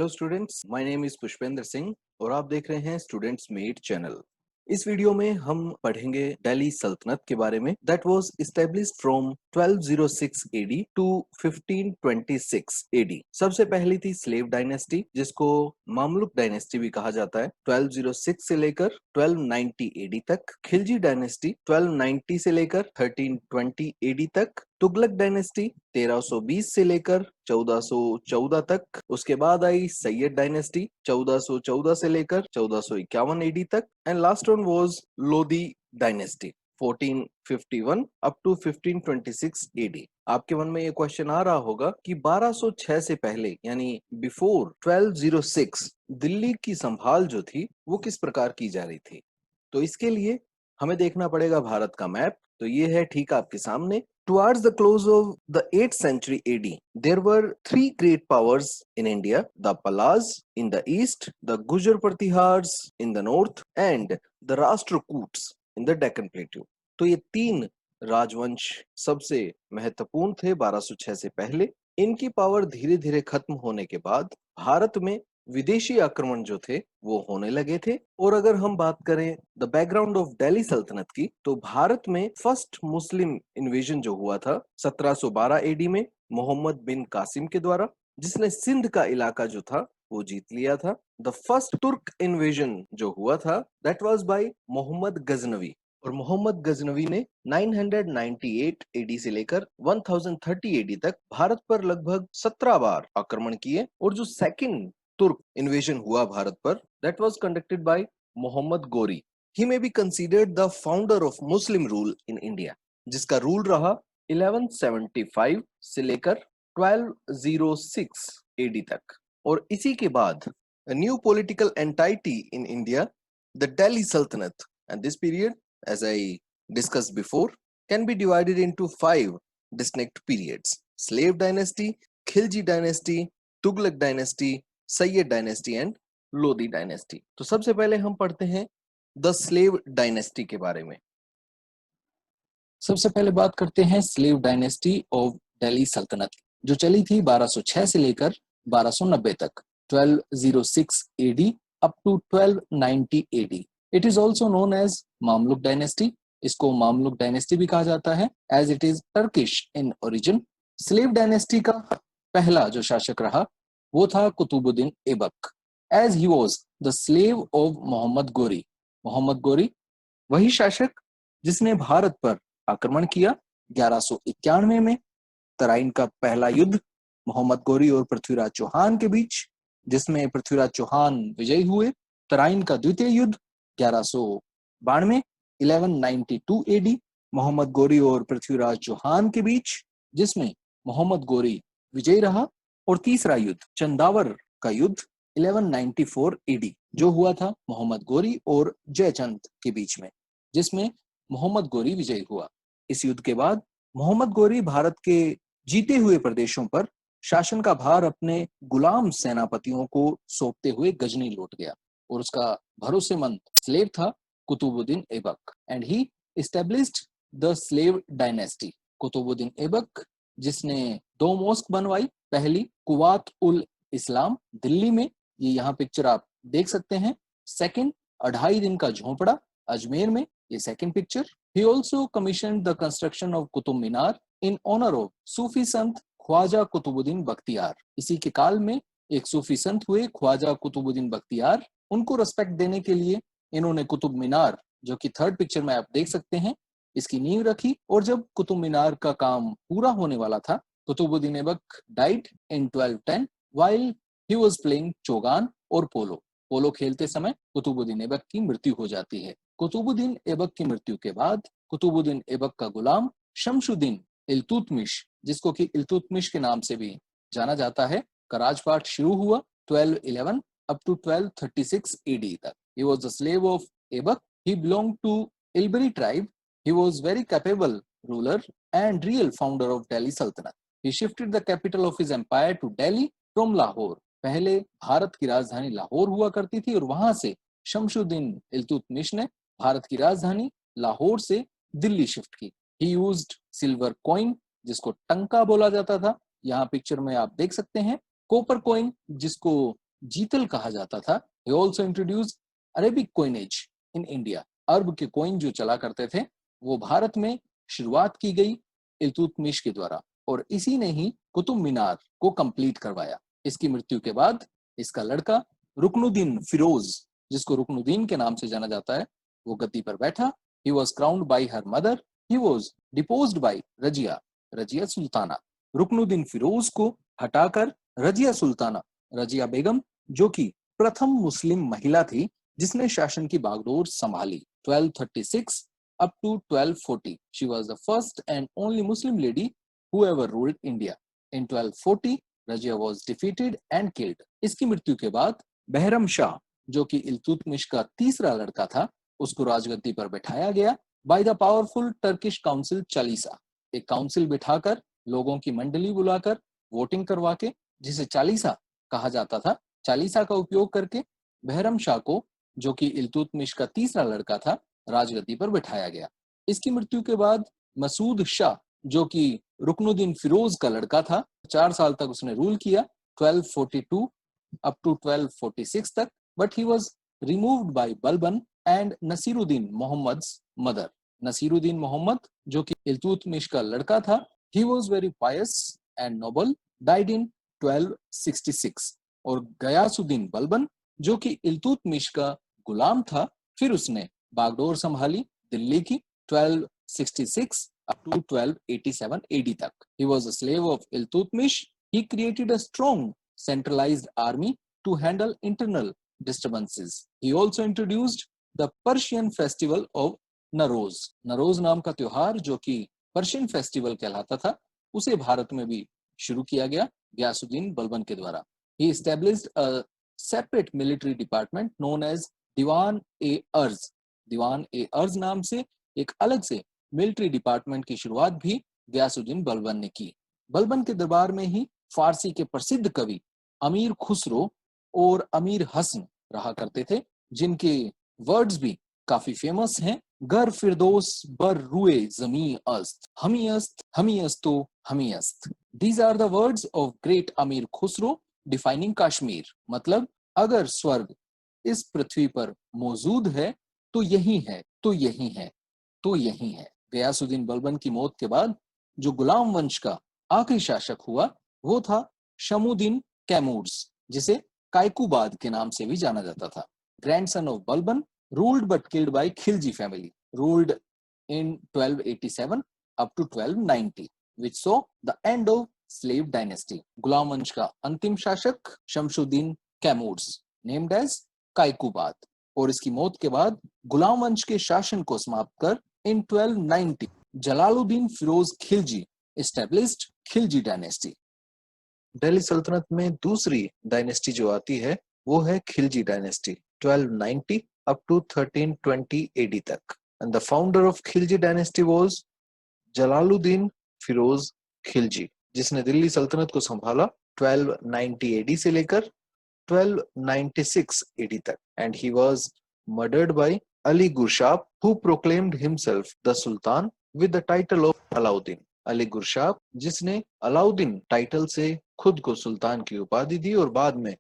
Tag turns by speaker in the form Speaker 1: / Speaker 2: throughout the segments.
Speaker 1: Hello students, my name is Pushpendra Singh और आप देख रहे हैं स्टूडेंट्स मेट चैनल। इस वीडियो में हम पढ़ेंगे दिल्ली सल्तनत के बारे में that was established from 1206 AD to 1526 AD. सबसे पहली थी स्लेव डायनेस्टी, जिसको मामलुक डायनेस्टी भी कहा जाता है, 1206 से लेकर 1290 एडी तक। खिलजी डायनेस्टी 1290 से लेकर 1320 एडी तक। तुगलक डायनेस्टी 1320 से लेकर 1414 तक। उसके बाद आई सैयद डायनेस्टी 1414 से लेकर 1451 एडी तक। And last one was Lodi dynasty 1451 up to 1526 AD. आपके मन में ये क्वेश्चन आ रहा होगा कि 1206 से पहले यानी बिफोर 1206 दिल्ली की संभाल जो थी वो किस प्रकार की जा रही थी। तो इसके लिए हमें देखना पड़ेगा भारत का मैप। तो ये है ठीक आपके सामने। Towards the close of the 8th century AD, there were three great powers in India: the Palas in the east, the Gujar Pratihars in the north, and the Rashtrakuts in the Deccan Plateau. तो ये तीन राजवंश सबसे महत्वपूर्ण थे 1206 से पहले। इनकी पावर धीरे धीरे खत्म होने के बाद भारत में विदेशी आक्रमण जो थे वो होने लगे थे। और अगर हम बात करें द बैकग्राउंड ऑफ दिल्ली सल्तनत की, तो भारत में फर्स्ट मुस्लिम इन्वेजन जो हुआ था 1712 एडी में मोहम्मद बिन कासिम के द्वारा, जिसने सिंध का इलाका जो था वो जीत लिया था। द फर्स्ट तुर्क इन्वेजन जो हुआ था that was by Mohammad Ghaznavi, और मोहम्मद गजनवी ने 998 एडी से लेकर 1030 एडी तक भारत पर लगभग 17 बार आक्रमण किए। और जो सेकंड तुर्क इन्वेजन हुआ भारत पर that was conducted by Mohammad Ghori. He may be considered the founder of Muslim rule in India, जिसका रूल रहा 1175 से लेकर 1206 एडी तक। और इसी के बाद new political entity in India, the Delhi Sultanat, and this period as I discussed before can be divided into 5 distinct periods: slave dynasty, khilji dynasty, tughlaq dynasty, sayyid dynasty and lodi dynasty। तो सबसे पहले हम पढ़ते हैं द स्लेव डायनेस्टी के बारे में।
Speaker 2: सबसे पहले बात करते हैं स्लेव डायनेस्टी ऑफ दिल्ली सल्तनत, जो चली थी 1206 से लेकर 1290 तक, 1206 AD up to 1290 AD. It is also known as Mamluk dynasty. इसको मामलुक डायनेस्टी भी कहा जाता है as it is Turkish in origin. Slave dynasty का पहला जो शासक रहा वो था Qutbuddin Aibak, as he was the slave of Mohammad Ghori. Mohammad गोरी वही शासक जिसने भारत पर आक्रमण किया 1191 में। तराइन का पहला युद्ध मोहम्मद गोरी और पृथ्वीराज चौहान के बीच, जिसमें पृथ्वीराज चौहान विजयी हुए। तराइन का द्वितीय युद्ध 1192 1192 एडी मोहम्मद गोरी और पृथ्वीराज चौहान के बीच, जिसमें मोहम्मद गोरी विजयी रहा। और तीसरा युद्ध चंदावर का युद्ध 1194 एडी जो हुआ था मोहम्मद गोरी और जयचंद के बीच में, जिसमें मोहम्मद गोरी विजयी हुआ। इस युद्ध के बाद मोहम्मद गोरी भारत के जीते हुए प्रदेशों पर शासन का भार अपने गुलाम सेनापतियों को सौंपते हुए गजनी लौट गया, और उसका भरोसेमंद स्लेव था Qutbuddin Aibak, and he established the slave dynasty. Qutbuddin Aibak जिसने 2 मॉस्क बनवाई, पहली कुवात उल इस्लाम दिल्ली में, ये यहाँ पिक्चर आप देख सकते हैं। सेकंड 2.5 दिन का झोंपड़ा अजमेर में, ये second picture. He also commissioned the construction of Qutub Minar in honor of सूफी संत ख्वाजा कुतुबुद्दीन बख्तियार। इसी के काल में एक सूफी संत हुए ख्वाजा कुतुबुद्दीन बख्तियार, उनको रेस्पेक्ट देने के लिए इन्होंने कुतुब मीनार, जो कि थर्ड पिक्चर में आप देख सकते हैं, इसकी नींव रखी। और जब कुतुब मीनार का काम पूरा होने वाला था, Qutbuddin Aibak died in 1210 while he was playing चौगान और पोलो। पोलो खेलते समय कुतुबुद्दीन ऐबक की मृत्यु हो जाती है। कुतुबुद्दीन ऐबक की मृत्यु के बाद कुतुबुद्दीन ऐबक का गुलाम शमशुद्दीन इल्तुतमिश, जिसको कि इल्तुतमिश के नाम से भी जाना जाता है, का राजपाट शुरू हुआ 1211 up to 1236 AD तक। He was the slave of Aibak. He belonged to Ilbari tribe. He was very capable ruler and real founder of Delhi Sultanate. He shifted the capital of his empire to Delhi from Lahore. पहले भारत की राजधानी लाहौर हुआ करती थी, और वहां से शमशुद्दीन इल्तुतमिश ने भारत की राजधानी लाहौर से दिल्ली शिफ्ट की। He used silver coin, जिसको टंका बोला जाता था, यहाँ पिक्चर में आप देख सकते हैं। कॉपर कॉइन, जिसको जीतल कहा जाता था। He also introduced Arabic coinage in India. अरब के कॉइन जो चला करते थे वो भारत में शुरुआत की गई इल्तुतमिश के द्वारा, और इसी ने ही कुतुब मीनार को कंप्लीट करवाया। इसकी मृत्यु के बाद इसका लड़का रुकनुद्दीन फिरोज, जिसको रुकनुद्दीन के नाम से जाना जाता है, वो गद्दी पर बैठा। He was crowned by her mother. He was deposed by Razia Sultana. Ruknuddin Firoz को हटाकर रजिया सुल्ताना, रजिया बेगम, जो कि प्रथम मुस्लिम महिला थी जिसने शासन की बागडोर संभाली। 1236 up to 1240 she was the first and only Muslim lady who ever ruled India. In 1240 Razia was defeated and killed. इसकी मृत्यु के बाद बहरम शाह, जो कि इल्तुतमिश का तीसरा लड़का था, उसको राजगद्दी पर बैठाया गया by the powerful Turkish council Chalisa. एक काउंसिल बिठाकर, लोगों की मंडली बुलाकर, वोटिंग करवा के, जिसे चालीसा कहा जाता था, चालीसा का उपयोग करके बहरम शाह को, जो कि इल्तुतमिश का तीसरा लड़का था, राजगद्दी पर बिठाया गया। इसकी मृत्यु के बाद मसूद शाह, जो कि रुकनुद्दीन फिरोज का लड़का था, 4 साल तक उसने रूल किया, 1242 अप टू 1246 तक, but he was removed by Balban and Nasiruddin Mohammad's mother. Nasiruddin Mohammad, जो कि इल्तुतमिश का लड़का था, he was very pious and noble, died in 1266। और गयासुद्दीन बलबन, जो कि इल्तुतमिश का गुलाम था, फिर उसने बागडोर संभाली दिल्ली की 1266 up to 1287 AD तक। He was a slave of Iltutmish. He created a strong centralized army to handle internal disturbances. He also introduced the Persian festival of नरोज। नरोज नाम का त्योहार, जो कि पर्शियन फेस्टिवल कहलाता था, उसे भारत में भी शुरू किया गया गयासुद्दीन बलबन के द्वारा। He established a separate military department known as दीवान-ए-अर्ज। दीवान-ए-अर्ज नाम से एक अलग से मिलिट्री डिपार्टमेंट की शुरुआत भी गयासुद्दीन बलबन ने की। बलबन के दरबार में ही फारसी के प्रसिद्ध कवि अमीर खुसरो और अमीर हसन रहा करते थे, जिनके वर्ड्स भी काफी फेमस हैं। गर फिरदौस बर रुए जमी अस्त, हमी अस्तो हमी अस्त। These are the words of great Amir Khusro defining Kashmir. मतलब, अगर स्वर्ग इस पृथ्वी पर मौजूद है तो यही है, तो यही है, तो यही है। गयासुद्दीन बलबन की मौत के बाद जो गुलाम वंश का आखिरी शासक हुआ वो था शमुद्दीन कैमूर्स, जिसे कायकुबाद के नाम से भी जाना जाता था। Grandson of Balban, ruled but killed by Khilji family, ruled in 1287 up to 1290, which saw the end of slave dynasty. गुलाम वंश का अंतिम शासक शमशुद्दीन कैमूर्स, named as कायकुबाद, और इसकी मौत के बाद गुलाम वंश के शासन को समाप्त कर in 1290 Jalaluddin Firoz Khilji established Khilji dynasty.
Speaker 1: Delhi सल्तनत में दूसरी डायनेस्टी जो आती है वो है Khilji dynasty 1290 up to 1320 AD तक। And the founder of Khilji dynasty was Jalaluddin Firoz Khilji, जिसने दिल्ली सल्तनत को संभाला 1290 AD से लेकर 1296 AD तक। And he was murdered by Ali Gurshab, who proclaimed himself the Sultan with the title of Alauddin। Ali गुरशाब, जिसने अलाउद्दीन टाइटल से खुद को सुल्तान की उपाधि दी और बाद में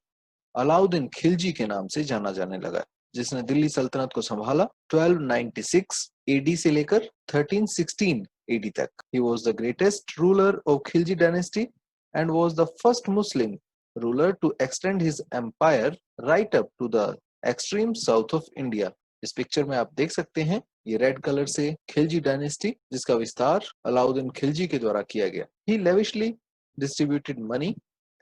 Speaker 1: अलाउद्दीन खिलजी के नाम से जाना जाने लगा, जिसने दिल्ली सल्तनत को संभाला 1296 AD से लेकर 1316 AD तक। He was the greatest ruler of Khilji dynasty and was the first Muslim ruler to extend his empire right up to the extreme south of India। इस पिक्चर में आप देख सकते हैं ये रेड कलर से खिलजी डायनेस्टी, जिसका विस्तार अलाउद्दीन खिलजी के द्वारा किया गया। He lavishly distributed money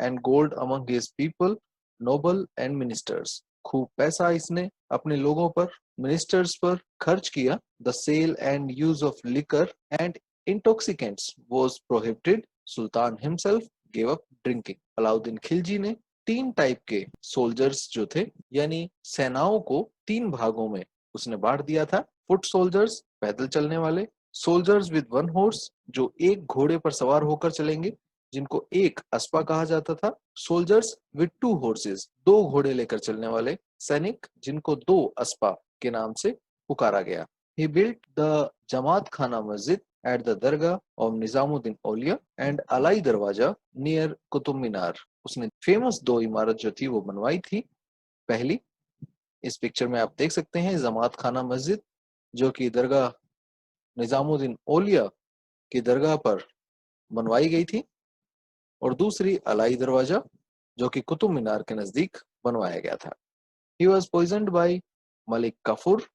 Speaker 1: and gold among his people, noble and ministers। खूब पैसा इसने अपने लोगों पर, मिनिस्टर्स पर खर्च किया। The sale and use of liquor and intoxicants was prohibited. सुल्तान himself give up drinking. Alauddin Khilji ने 3 टाइप के सोल्जर्स जो थे, यानी सेनाओं को 3 भागों में उसने बांट दिया था। फुट सोल्जर्स, पैदल चलने वाले, सोल्जर्स विद 1 हॉर्स, जो एक घोड़े पर सवार होकर चलेंगे, जिनको एक अस्पा कहा जाता था। सोल्जर्स विद 2 हॉर्सेस, 2 घोड़े लेकर चलने वाले सैनिक, जिनको 2 अस्पा के नाम से पुकारा गया। He built the जमात खाना मस्जिद at the Dargah of Nizamuddin Auliya and Alai दरवाजा near कुतुब मीनार। उसने फेमस 2 इमारत जो थी वो बनवाई थी। पहली, इस पिक्चर में आप देख सकते हैं जमात खाना मस्जिद, जो कि दरगाह निजामुद्दीन औलिया की दरगाह पर बनवाई गई थी, और दूसरी अलाई दरवाजा, जो कि कुतुब मीनार के नजदीक बनवाया गया था। He was poisoned by Malik Kafur,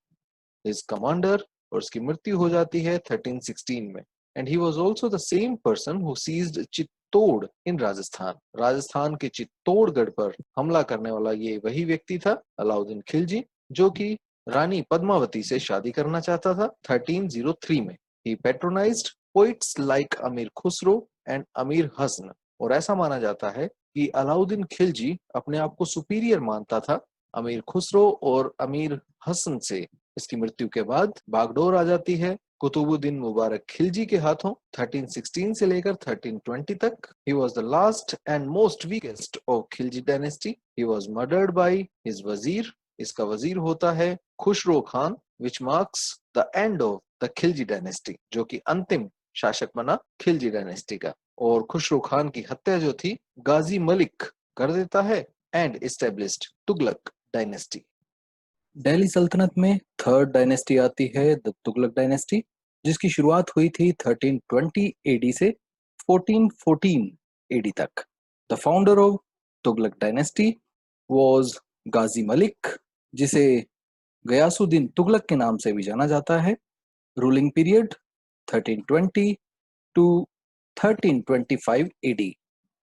Speaker 1: his commander, और उसकी मृत्यु हो जाती है 1316 में। And he was also the same person who seized Chittor in Rajasthan. Rajasthan के चित्तौड़गढ़ पर हमला करने वाला ये वही व्यक्ति था, अलाउद्दीन खिलजी, जो कि रानी पद्मावती से शादी करना चाहता था 1303 में। ही पेट्रोनाइज्ड पोइट्स लाइक अमीर खुसरो एंड अमीर हसन, और ऐसा माना जाता है कि अलाउद्दीन खिलजी अपने आप को सुपीरियर मानता था अमीर खुसरो और अमीर हसन से। इसकी मृत्यु के बाद बागडोर आ जाती है कुतुबुद्दीन मुबारक खिलजी के हाथों 1316 से लेकर 1320 तक। He was the last and most weakest of Khilji dynasty. He was murdered by his wazir. इसका वजीर होता है Khusro Khan, which marks the end of the Khilji dynasty, जो कि अंतिम शासक बना खिलजी डायनेस्टी का। और खुसरो खान की हत्या जो थी गाजी मलिक कर देता है and established Tughlaq dynasty. Delhi सल्तनत में थर्ड डायनेस्टी आती है, द तुगलक डायनेस्टी, जिसकी शुरुआत हुई थी 1320 एडी से 1414 एडी तक। The founder of Tughlaq dynasty was Ghazi Malik, जिसे गयासुद्दीन तुगलक के नाम से भी जाना जाता है। रूलिंग पीरियड 1320 टू 1325 एडी,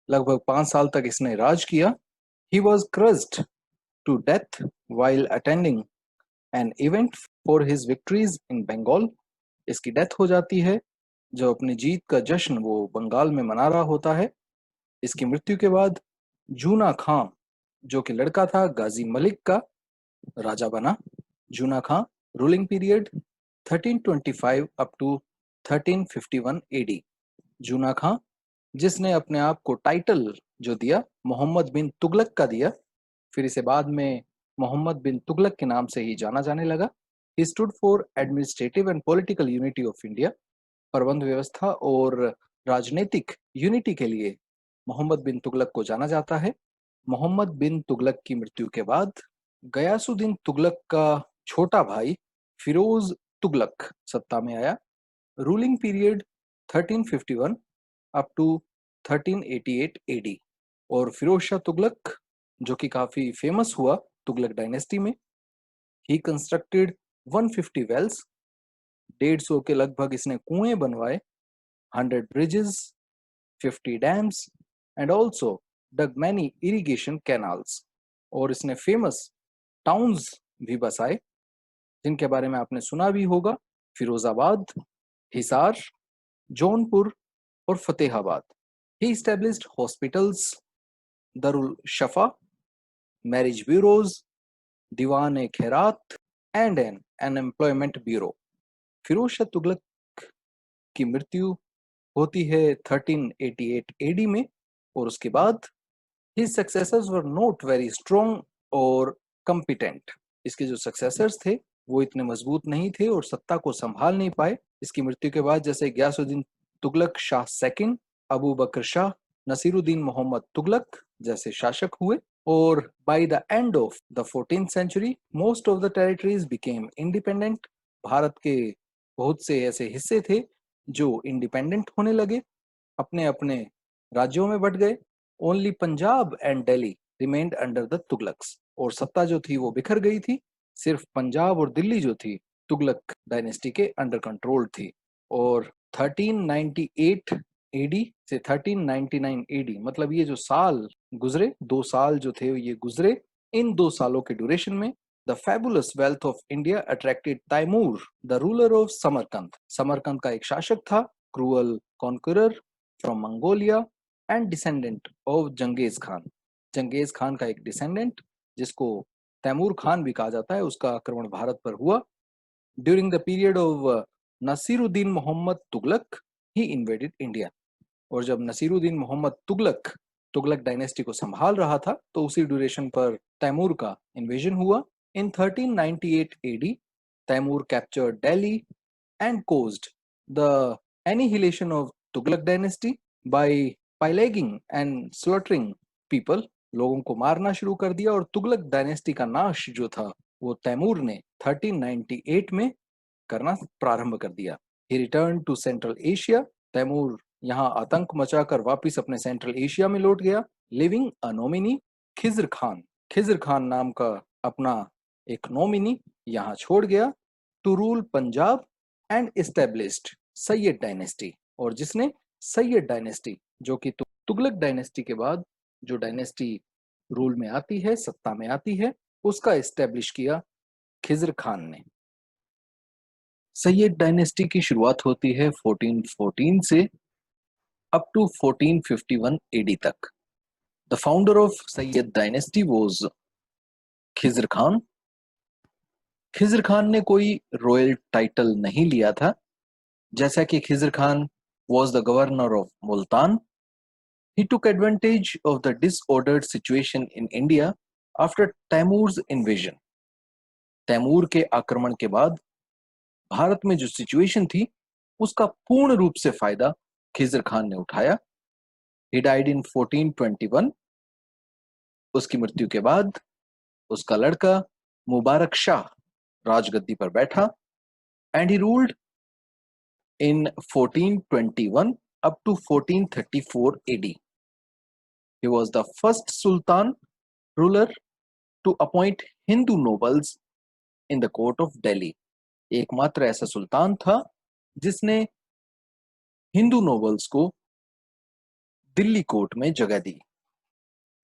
Speaker 1: लगभग 5 साल तक इसने राज किया। He was crushed to death while attending an event for his victories in Bengal। इसकी डेथ हो जाती है जो अपनी जीत का जश्न वो बंगाल में मना रहा होता है। इसकी मृत्यु के बाद जूना खां, जो कि लड़का था गाजी मलिक का, राजा बना। Juna Khan, ruling period 1325 up to 1351 AD. Juna Khan, जिसने अपने आप को टाइटल जो दिया मोहम्मद बिन तुगलक का दिया, फिर इसे बाद में मोहम्मद बिन तुगलक के नाम से ही जाना जाने लगा। He stood for administrative and political unity of India. प्रबंध व्यवस्था और राजनीतिक यूनिटी के लिए मोहम्मद बिन तुगलक को जाना जाता है। मोहम्मद बिन तुगलक की मृत्यु के बाद गयासुद्दीन तुगलक का छोटा भाई फिरोज तुगलक सत्ता में आया। Ruling period 1351 up to 1388 AD. और फिरोज शाह तुगलक, जो कि काफी फेमस हुआ तुगलक डायनेस्टी में, ही कंस्ट्रक्टेड 150 वेल्स, 150 के लगभग इसने कुएं बनवाए, 100 bridges, 50 dams, and also dug many irrigation canals. और इसने फेमस टाउन्स भी बसाए, जिनके बारे में आपने सुना भी होगा, फिरोजाबाद, हिसार, जौनपुर और Fatehabad. He established hospitals, Darul Shafa, marriage bureaus, Diwan e Khairat and an unemployment bureau. Firoz Shah Tughlaq की मृत्यु होती है 1388 एडी में, और उसके बाद his successors were not very strong और कॉम्पिटेंट। इसके जो सक्सेसर्स थे वो इतने मजबूत नहीं थे और सत्ता को संभाल नहीं पाए। इसकी मृत्यु के बाद जैसे गयासुद्दीन तुगलक शाह सेकंड, अबू बकर शाह, नसीरुद्दीन मोहम्मद तुगलक जैसे शासक हुए। और by the end of the 14th century most of the territories became independent. Bharat के बहुत से ऐसे हिस्से थे जो इंडिपेंडेंट होने लगे, अपने अपने राज्यों में बट गए। Only Punjab and Delhi remained under the Tughlaqs, और सत्ता जो थी वो बिखर गई थी। सिर्फ पंजाब और दिल्ली जो थी तुगलक डायनेस्टी के अंडर कंट्रोल थी। और 1398 एडी से 1399 एडी, मतलब ये जो साल गुजरे, 2 साल जो थे ये गुजरे, इन 2 सालों के ड्यूरेशन में the fabulous wealth of India attracted Timur, the ruler of Samarkand. Samarkand का एक शासक था, cruel conqueror from Mongolia and descendant of Genghis Khan. Genghis Khan का एक डिसेंडेंट, जिसको तैमूर खान भी कहा जाता है, उसका आक्रमण भारत पर हुआ। During the period of Nasiruddin Mohammad Tughlaq he invaded India. और जब नसीरुद्दीन मोहम्मद तुगलक तुगलक डायनेस्टी को संभाल रहा था तो उसी ड्यूरेशन पर तैमूर का इन्वेजन हुआ। In 1398 AD Timur captured Delhi and caused the annihilation of Tughlaq dynasty by pillaging and slaughtering people, लोगों को मारना शुरू कर दिया और तुगलक डायनेस्टी का नाश जो था वो तैमूर ने 1398 में करना प्रारंभ कर दिया। He return to Central Asia. Timur यहाँ आतंक मचाकर वापस अपने सेंट्रल एशिया में लौट गया। Leaving a nominee Khizr Khan, Khizr Khan नाम का अपना एक नोमिनी यहाँ छोड़ गया to rule Punjab and established Sayyid dynasty, और जिसने सैयद डायनेस्टी जो कि तुगलक डायनेस्टी के बाद जो डायनेस्टी रूल में आती है, सत्ता में आती है, उसका एस्टेब्लिश किया खिज्र खान ने। सैयद डायनेस्टी की शुरुआत होती है 1414 से अप टू 1451 एडी तक। The founder of Syed dynasty was Khizr Khan. Khizr Khan ने कोई रॉयल टाइटल नहीं लिया था, जैसा कि Khizr Khan was the governor of Multan. He took advantage of the disordered situation in India after Taimur's invasion. Taimur के आक्रमण के बाद भारत में जो सिचुएशन थी उसका पूर्ण रूप से फायदा खिज्र खान ने उठाया। He died in 1421. उसकी मृत्यु के बाद उसका लड़का मुबारक शाह राजगद्दी पर बैठा and he ruled in 1421 up to 1434 AD. He was the first Sultan ruler to appoint Hindu nobles in the court of Delhi. एकमात्र ऐसा सुल्तान था जिसने हिंदू नोबल्स को दिल्ली कोर्ट में जगह दी।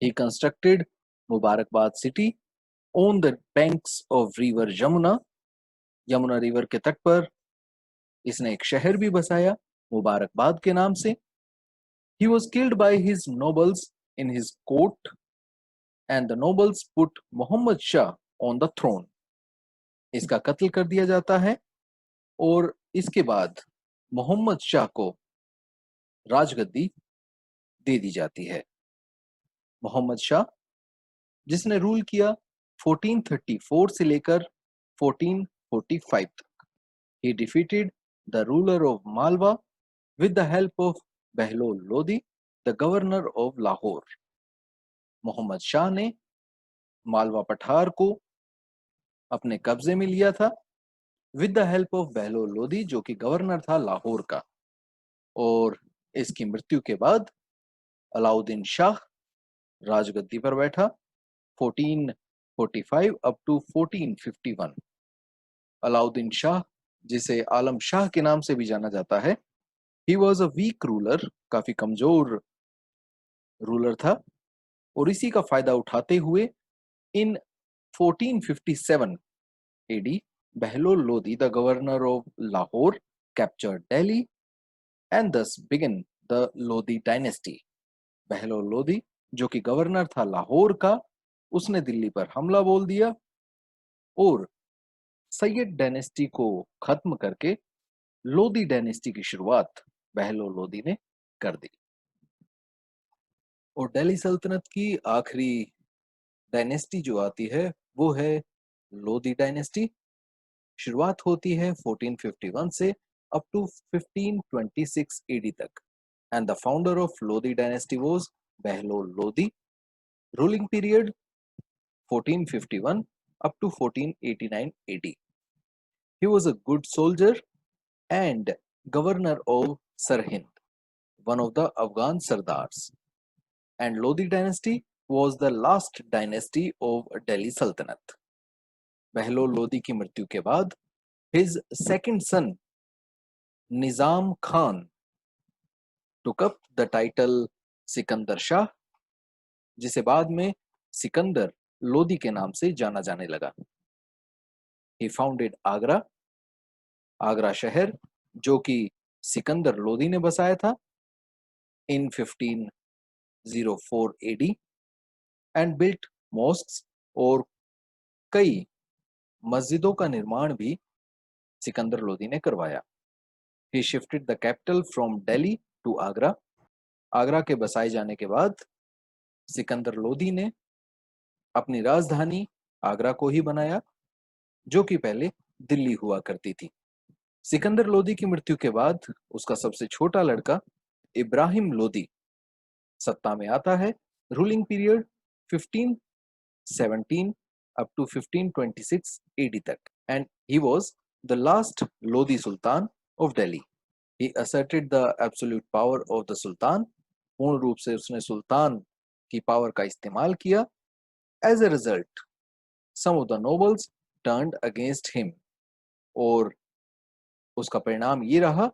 Speaker 1: He constructed मुबारकबाद city on the banks of river Jamuna. Yamuna river के तट पर इसने एक शहर भी बसाया मुबारकबाद के नाम से। He was killed by his nobles in his court and the nobles put Muhammad Shah on the throne. इसका कत्ल कर दिया जाता है और इसके बाद मोहम्मद शाह को राजगद्दी दे दी जाती है। मोहम्मद शाह जिसने रूल किया 1434 से लेकर 1445 तक। He defeated the ruler of Malwa with the help of Behlol Lodi, the governor of Lahore. Mohammad Shah ने मालवा पठार को अपने कब्जे में लिया था with the help of Bahlol Lodi जो कि गवर्नर था लाहौर का। और इसकी मृत्यु के बाद अलाउद्दीन शाह राजगद्दी पर बैठा 1445 अप टू 1451। अलाउद्दीन शाह जिसे आलम शाह के नाम से भी जाना जाता है, he was a weak ruler, काफी कमजोर रूलर था और इसी का फायदा उठाते हुए इन 1457 AD Behlol Lodi, the governor of Lahore, captured Delhi and thus began the Lodi dynasty. Behlol Lodi, जो कि गवर्नर था लाहौर का, उसने दिल्ली पर हमला बोल दिया और सैयद डायनेस्टी को खत्म करके लोदी डायनेस्टी की शुरुआत बहलोल लोदी ने कर दी। और दिल्ली सल्तनत की आखिरी डायनेस्टी जो आती है वो है लोदी डायनेस्टी। शुरुआत होती है 1451 से अप टू 1526 AD तक and the founder of Lodi dynasty was Bahlol Lodi. Ruling period 1451 up to 1489 AD. He was a good soldier and governor of Sirhind, one of the Afghan Sardars. And Lodi dynasty was the last dynasty of Delhi Sultanate. Bahlol Lodi की मृत्यु के बाद his second son Nizam Khan took up the title Sikandar Shah, जिसे बाद में सिकंदर लोदी के नाम से जाना जाने लगा। He founded आगरा, आगरा शहर जो कि सिकंदर लोदी ने बसाया था in 1504 AD and built mosques, और कई मस्जिदों का निर्माण भी सिकंदर लोदी ने करवाया। He shifted the capital from Delhi to Agra. Agra के बसाए जाने के बाद सिकंदर लोदी ने अपनी राजधानी आगरा को ही बनाया जो कि पहले दिल्ली हुआ करती थी। सिकंदर लोदी की मृत्यु के बाद उसका सबसे छोटा लड़का इब्राहिम लोदी सत्ता में आता है ruling period 1517 up to 1526 AD तक, and he was the last Lodi Sultan of Delhi. He asserted the absolute power of the Sultan. पूर्ण रूप से उसने सुल्तान की पावर का इस्तेमाल किया. As a result, some of the nobles turned against him. और उसका परिणाम ये रहा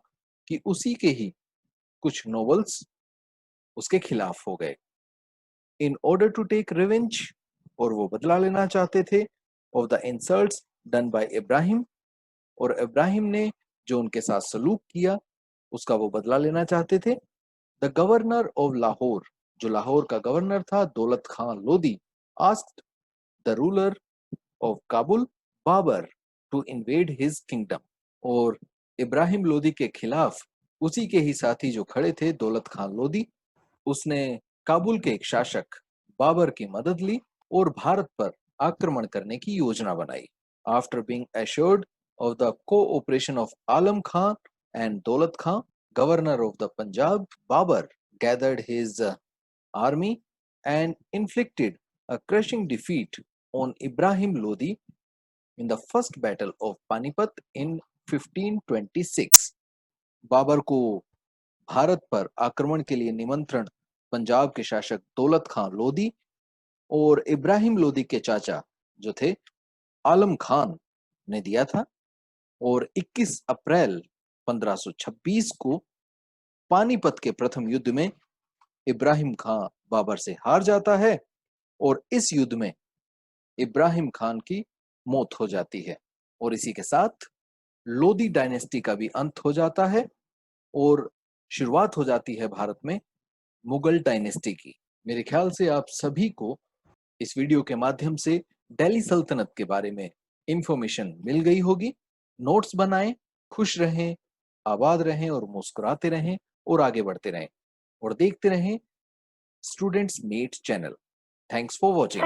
Speaker 1: कि उसी के ही कुछ नोबल्स उसके खिलाफ हो गए. In order to take revenge, और वो बदला लेना चाहते थे of the insults done by Ibrahim, और इब्राहिम ने जो उनके साथ सलूक किया उसका वो बदला लेना चाहते थे. द गवर्नर ऑफ लाहौर, जो लाहौर का गवर्नर था, Daulat Khan Lodhi, asked the ruler of Kabul Babar to invade his kingdom. और इब्राहिम लोधी के खिलाफ उसी के ही साथी जो खड़े थे, दौलत खान लोधी, उसने काबुल के एक शासक बाबर की मदद ली और भारत पर आक्रमण करने की योजना बनाई. After being assured of the cooperation of Alam Khan and Daulat Khan, governor of the Punjab, Babur gathered his army and inflicted a crushing defeat on Ibrahim Lodi in the first battle of Panipat in 1526. Babar को भारत पर आक्रमण के लिए निमंत्रण पंजाब के शासक दौलत खान लोधी और इब्राहिम लोधी के चाचा जो थे आलम खान ने दिया था. और 21 अप्रैल 1526 को पानीपत के प्रथम युद्ध में इब्राहिम खान बाबर से हार जाता है और इस युद्ध में इब्राहिम खान की मौत हो जाती है. और इसी के साथ लोधी डायनेस्टी का भी अंत हो जाता है और शुरुआत हो जाती है भारत में मुगल डायनेस्टी की. मेरे ख्याल से आप सभी को इस वीडियो के माध्यम से दिल्ली सल्तनत के बारे में इंफॉर्मेशन मिल गई होगी. नोट्स बनाएं, खुश रहें, आबाद रहें और मुस्कुराते रहें और आगे बढ़ते रहें और देखते रहें students mate channel. Thanks for watching.